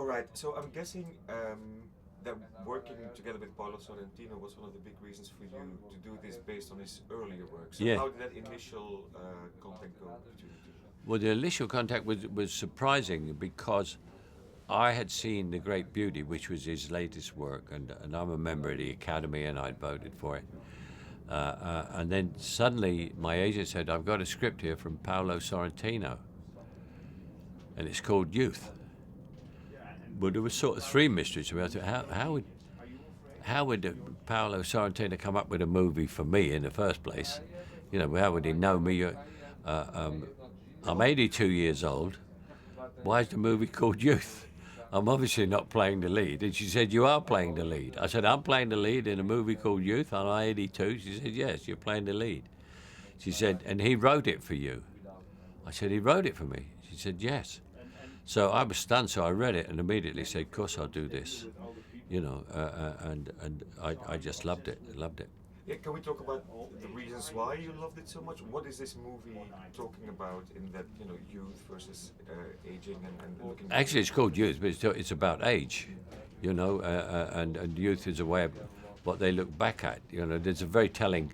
right, so I'm guessing that working together with Paolo Sorrentino was one of the big reasons for you to do this based on his earlier work. So Yeah. how did that initial contact go between the two? Well, the initial contact was surprising because I had seen The Great Beauty, which was his latest work, and I'm a member of the Academy and I'd voted for it. And then suddenly my agent said, I've got a script here from Paolo Sorrentino, and it's called Youth. Well, there was sort of three mysteries about it. How would Paolo Sorrentino come up with a movie for me in the first place? You know, how would he know me? I'm 82 years old. Why is the movie called Youth? I'm obviously not playing the lead. And she said, you are playing the lead. I said, I'm playing the lead in a movie called Youth. I'm 82. She said, yes, you're playing the lead. She said, and he wrote it for you. I said, he wrote it for me. She said, yes. So I was stunned, so I read it and immediately said, of course I'll do this. You know, and I just loved it, loved it. Yeah, can we talk about the reasons why you loved it so much? What is this movie talking about in that, you know, youth versus aging and looking back? Actually, it's called Youth, but it's about age, you know, and youth is a way of what they look back at. You know, there's a very telling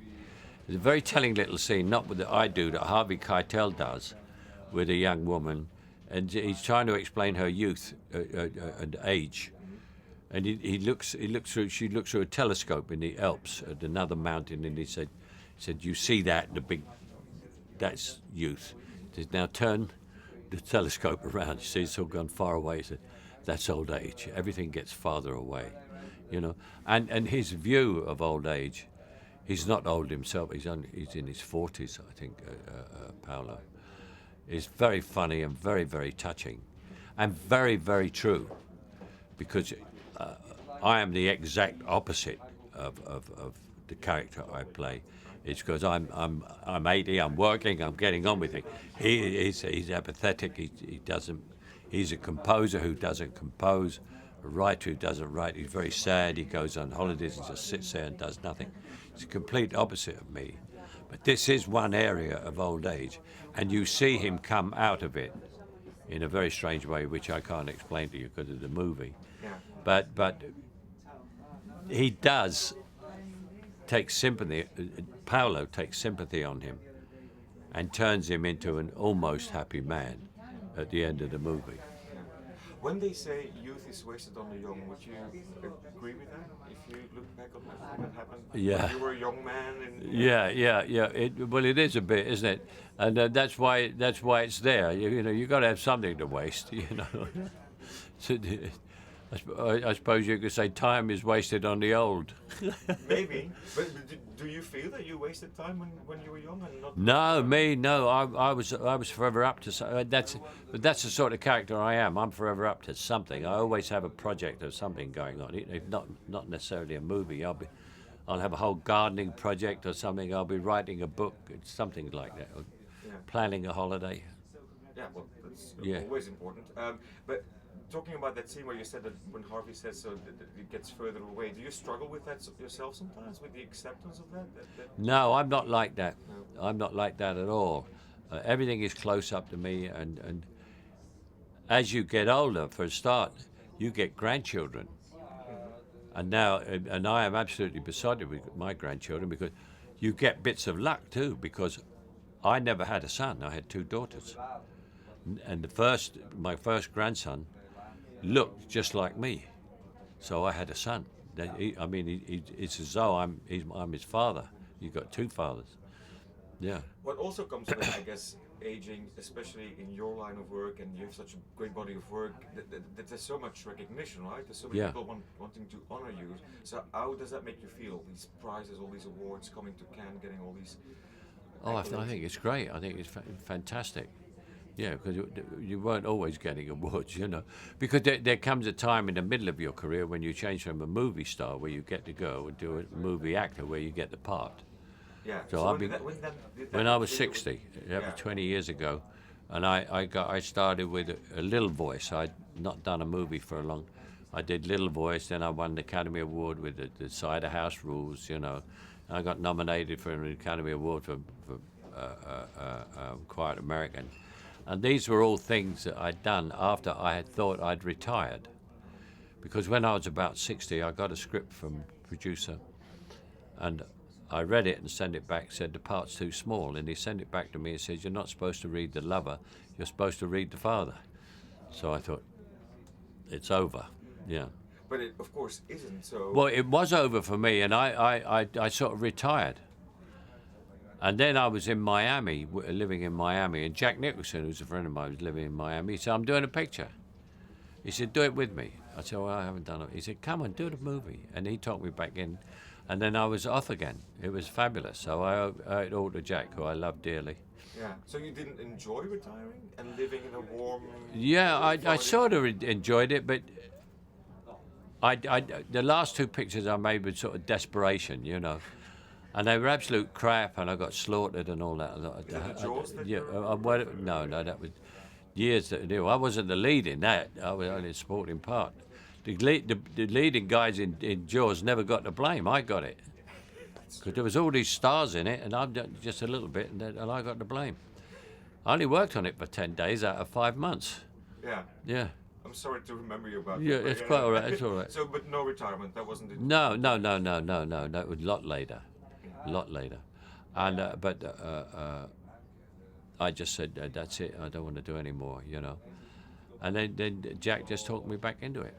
little scene, not with that I do, that Harvey Keitel does, with a young woman, and he's trying to explain her youth and age. And she looks through a telescope in the Alps at another mountain, and he said, you see that, that's youth. He said, now turn the telescope around. You see, it's all gone far away. He said, that's old age. Everything gets farther away, you know. And his view of old age, he's not old himself. He's in his 40s, I think. Paolo is very funny and very, very touching, and very, very true, because I am the exact opposite of the character I play. It's because I'm 80, I'm working, I'm getting on with it. He's apathetic. He's a composer who doesn't compose, a writer who doesn't write. He's very sad. He goes on holidays and just sits there and does nothing. It's a complete opposite of me. But this is one area of old age, and you see him come out of it in a very strange way, which I can't explain to you because of the movie. Yeah. But he does take sympathy. Paolo takes sympathy on him and turns him into an almost happy man at the end of the movie. When they say youth is wasted on the young, would you agree with that? If you look back on everything that happened Yeah. when you were a young man? Yeah. Well, it is a bit, isn't it? And that's why it's there. You know, you got to have something to waste. You know. So, I suppose you could say time is wasted on the old. Maybe, but do you feel that you wasted time when you were young and not? No. I was forever up to that's the sort of character I am. I'm forever up to something. I always have a project or something going on. If not necessarily a movie. I'll have a whole gardening project or something. I'll be writing a book, something like that. Or planning a holiday. Yeah, well, that's Yeah. always important. But talking about that scene where you said that when Harvey says so that it gets further away, do you struggle with that yourself sometimes, with the acceptance of that? No, I'm not like that. No. I'm not like that at all. Everything is close up to me, and as you get older, for a start, you get grandchildren. And now, and I am absolutely besotted with my grandchildren, because you get bits of luck too, because I never had a son. I had two daughters. And my first grandson looked just like me, so I had a son. It's as though I'm his father. You've got two fathers. Yeah. What also comes with, I guess, aging, especially in your line of work, and you have such a great body of work, that there's so much recognition, right? There's so many people wanting to honor you. So how does that make you feel? These prizes, all these awards, coming to Cannes, getting all these. Oh, I think it's great. I think it's fantastic. Yeah, because you weren't always getting awards, you know. Because there comes a time in the middle of your career when you change from a movie star, where you get to go and do a movie actor, where you get the part. Yeah. So when I was 60, that was 20 years ago, and I started with a little voice. I'd not done a movie for a long. I did Little Voice, then I won the Academy Award with the Cider House Rules, you know. I got nominated for an Academy Award for Quiet American. And these were all things that I'd done after I had thought I'd retired. because when I was about 60, I got a script from producer, and I read it and sent it back. Said the part's too small, and he sent it back to me and says, "You're not supposed to read the lover. You're supposed to read the father." So I thought, it's over. Yeah. But it, of course, isn't. So. Well, it was over for me, and I sort of retired. And then I was in Miami, living in Miami, and Jack Nicholson, who's a friend of mine, was living in Miami. He said, "I'm doing a picture." He said, "Do it with me." I said, "Well, I haven't done it." He said, "Come on, do the movie." And he talked me back in, and then I was off again. It was fabulous. So I owe it all to Jack, who I love dearly. Yeah. So you didn't enjoy retiring and living in a warm. Yeah, I sort of enjoyed it, but the last two pictures I made were sort of desperation, you know, and they were absolute crap, and I got slaughtered and all that. Is it the Jaws that you're- Well, no, that was years that knew. I wasn't the lead in that. I was only a supporting part. The leading guys in Jaws never got the blame. I got it. Because there was all these stars in it, and I'm just a little bit, and I got the blame. I only worked on it for 10 days out of 5 months. Yeah. Yeah. I'm sorry to remember you about Yeah, that. it's quite all right. It's all right. So, but no retirement. That wasn't it. No. That was a lot later. A lot later. And I just said, that's it. I don't want to do any more, you know. And then Jack just talked me back into it.